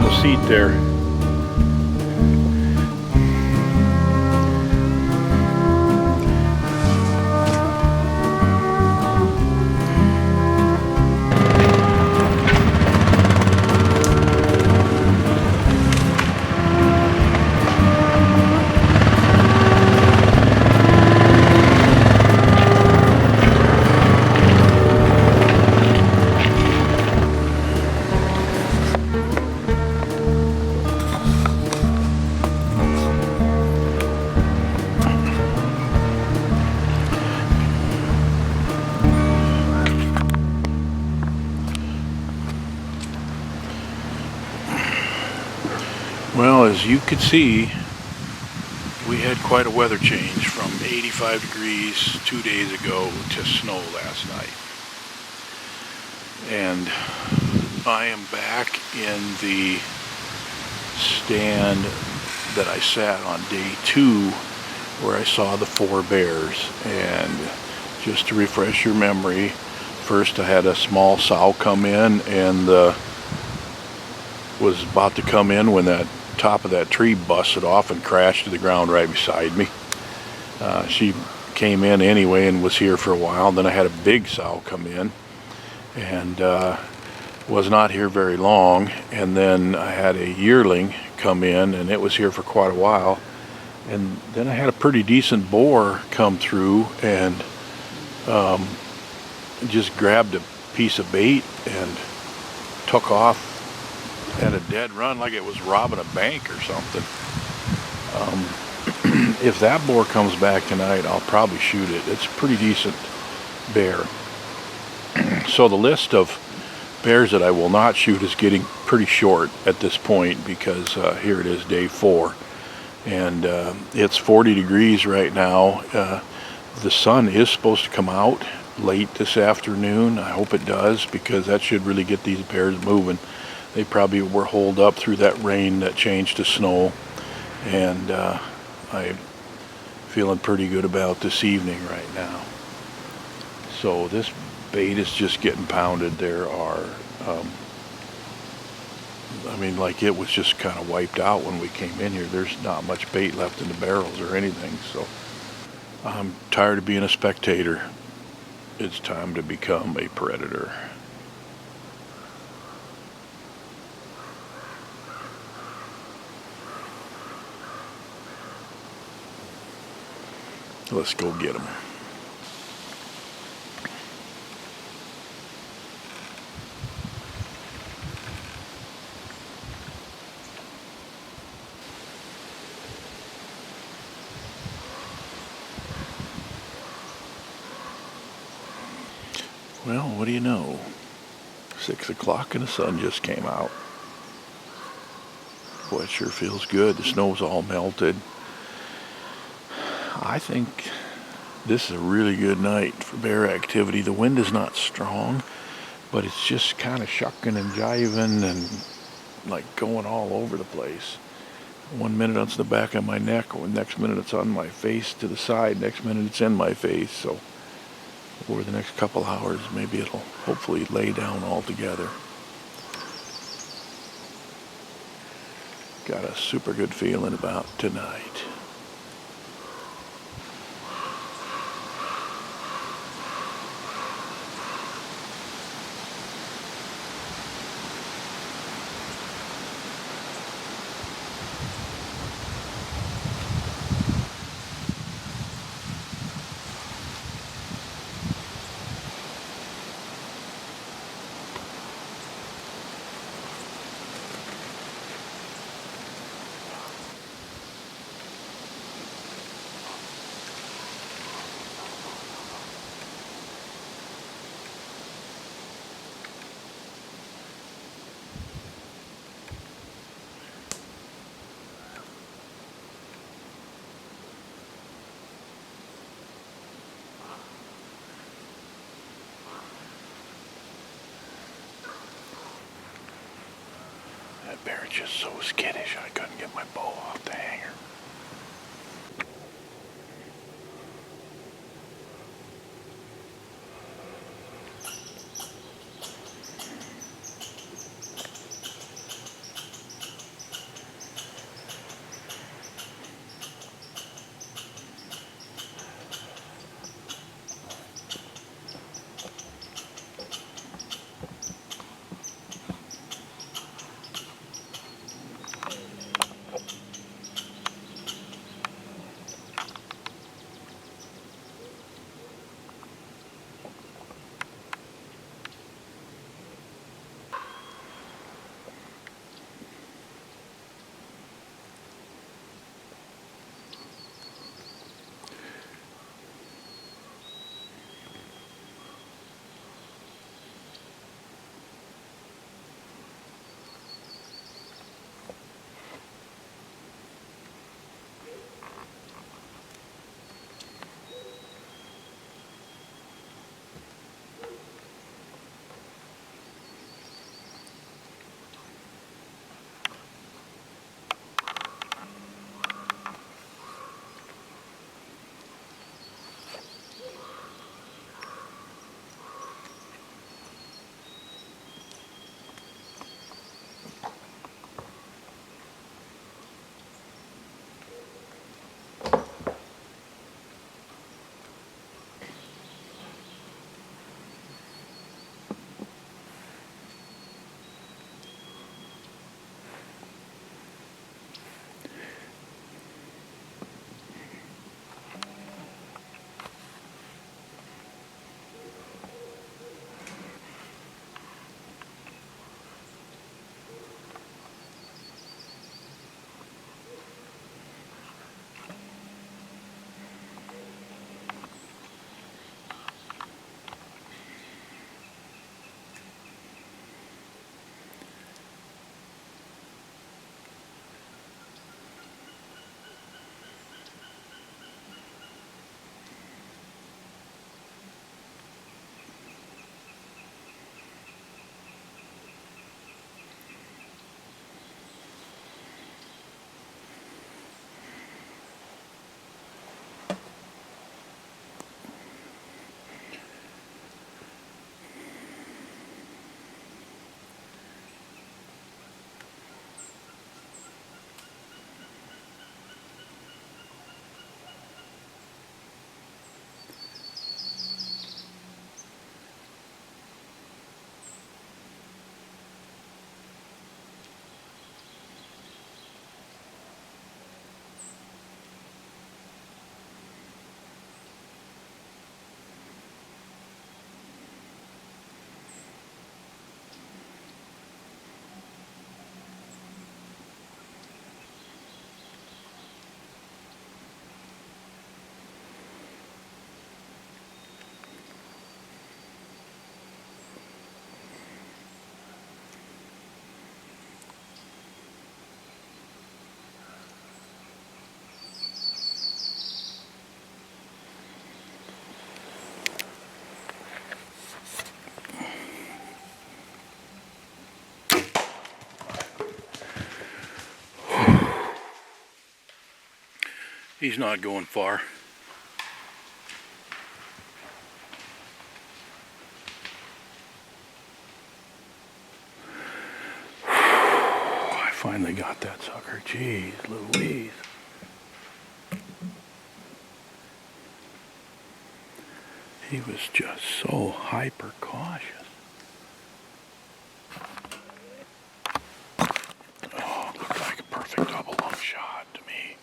comfortable seat there. Well, as you could see, we had quite a weather change from 85 degrees 2 days ago to snow last night. And I am back in the stand that I sat on day 2 where I saw the 4 bears. And just to refresh your memory, first I had a small sow come in and was about to come in when that top of that tree busted off and crashed to the ground right beside me. She came in anyway and was here for a while. Then I had a big sow come in and was not here very long. And then I had a yearling come in and it was here for quite a while. And then I had a pretty decent boar come through and just grabbed a piece of bait and took off at a dead run like it was robbing a bank or something. If that boar comes back tonight, I'll probably shoot it. It's a pretty decent bear. So the list of bears that I will not shoot is getting pretty short at this point because here it is, day 4. And it's 40 degrees right now. The sun is supposed to come out late this afternoon. I hope it does because that should really get these bears moving. They probably were holed up through that rain that changed to snow, and I'm feeling pretty good about this evening right now. So this bait is just getting pounded. There are, like it was just kind of wiped out when we came in here. There's not much bait left in the barrels or anything, so I'm tired of being a spectator. It's time to become a predator. Let's go get them. Well, what do you know? 6 o'clock and the sun just came out. Boy, it sure feels good. The snow's all melted. I think this is a really good night for bear activity. The wind is not strong, but it's just kind of shucking and jiving and like going all over the place. 1 minute it's the back of my neck, or next minute it's on my face to the side, next minute it's in my face. So over the next couple hours, maybe it'll hopefully lay down altogether. Got a super good feeling about tonight. That bear's just so skittish, I couldn't get my bow off the hanger. He's not going far. I finally got that sucker. Jeez Louise. He was just so hyper cautious. Oh, it looked like a perfect double lung shot to me.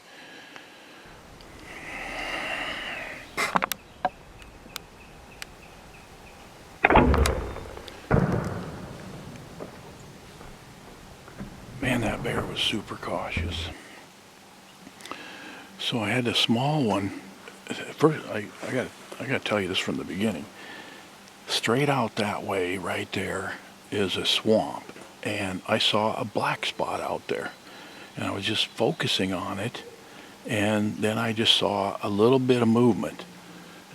Man, that bear was super cautious. So I had a small one. First, I got to tell you this from the beginning. Straight out that way, right there, is a swamp, and I saw a black spot out there, and I was just focusing on it, and then I just saw a little bit of movement,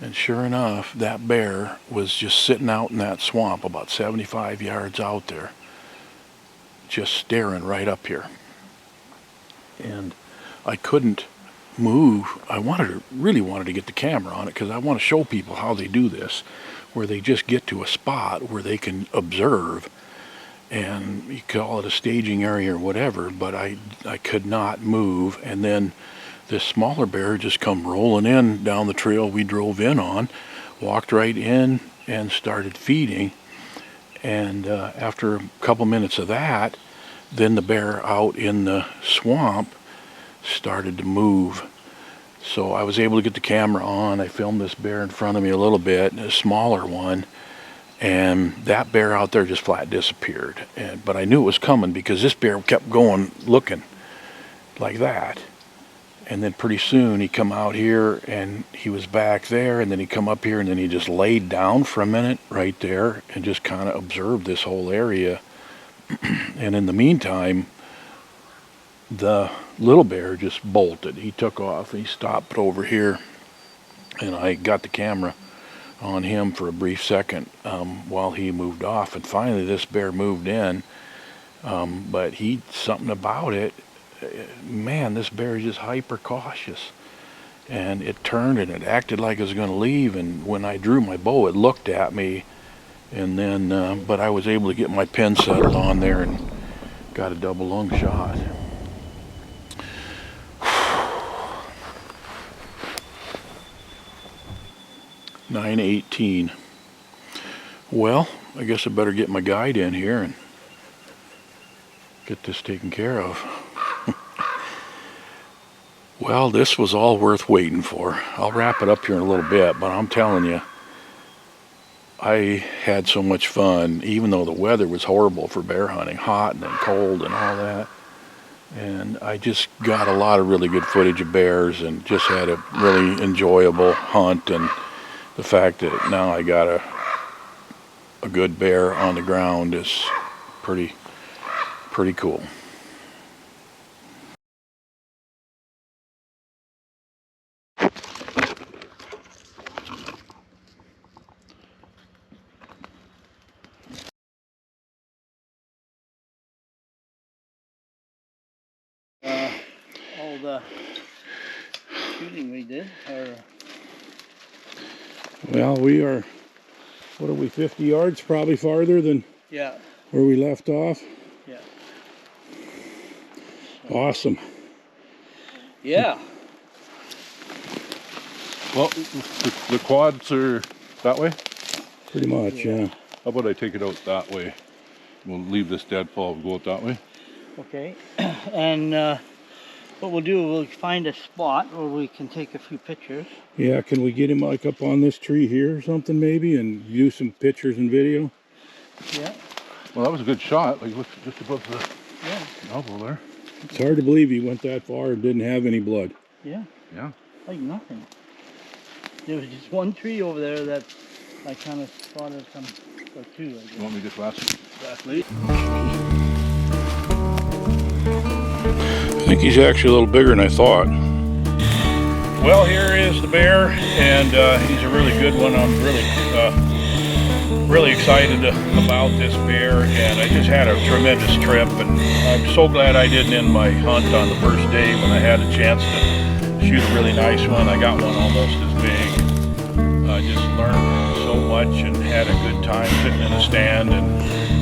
and sure enough, that bear was just sitting out in that swamp about 75 yards out there, just staring right up here. And I couldn't move. I really wanted to get the camera on it because I want to show people how they do this, where they just get to a spot where they can observe, and you call it a staging area or whatever, but I could not move. And then this smaller bear just come rolling in down the trail we drove in on, walked right in and started feeding. And after a couple minutes of that, then the bear out in the swamp started to move. So I was able to get the camera on. I filmed this bear in front of me a little bit, a smaller one, and that bear out there just flat disappeared. But I knew it was coming because this bear kept going, looking like that. And then pretty soon he come out here and he was back there, and then he come up here, and then he just laid down for a minute right there and just kind of observed this whole area. And in the meantime, the little bear just bolted. He took off. He stopped over here, and I got the camera on him for a brief second while he moved off. And finally this bear moved in, but something about it, man, this bear is just hyper cautious, and it turned and it acted like it was going to leave. And when I drew my bow, it looked at me, and then but I was able to get my pin settled on there and got a double lung shot. (9:18). Well, I guess I better get my guide in here and get this taken care of. Well, this was all worth waiting for. I'll wrap it up here in a little bit, but I'm telling you, I had so much fun, even though the weather was horrible for bear hunting, hot and then cold and all that. And I just got a lot of really good footage of bears and just had a really enjoyable hunt. And the fact that now I got a good bear on the ground is pretty cool. All the shooting we did, Well, we are, what are we, 50 yards probably farther than yeah, where we left off? yeah, Awesome. yeah. Well, the quads are that way. Pretty much, yeah. How about I take it out that way? We'll leave this deadfall and go out that way. Okay, and what we'll do, we'll find a spot where we can take a few pictures. Yeah, can we get him like up on this tree here or something maybe, and use some pictures and video? Yeah. Well, that was a good shot. Like, look, just above the Yeah. elbow there. It's hard to believe he went that far and didn't have any blood. Yeah. Yeah. Like nothing. There was just one tree over there that I kind of spotted some, or two, I You guess. want me to just last lead? I think he's actually a little bigger than I thought. Well, here is the bear, and he's a really good one. I'm really excited about this bear, and I just had a tremendous trip, and I'm so glad I didn't end my hunt on the first day when I had a chance to shoot a really nice one. I got one almost as big. I just learned so much and had a good time sitting in the stand, and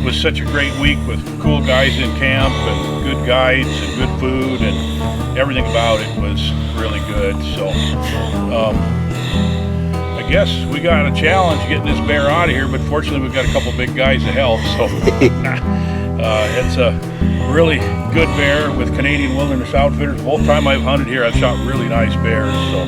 it was such a great week with cool guys in camp and good guides and good food, and everything about it was really good. So I guess we got a challenge getting this bear out of here, but fortunately we've got a couple big guys to help. So it's a really good bear with Canadian Wilderness Outfitters. Both time I've hunted here, I've shot really nice bears. So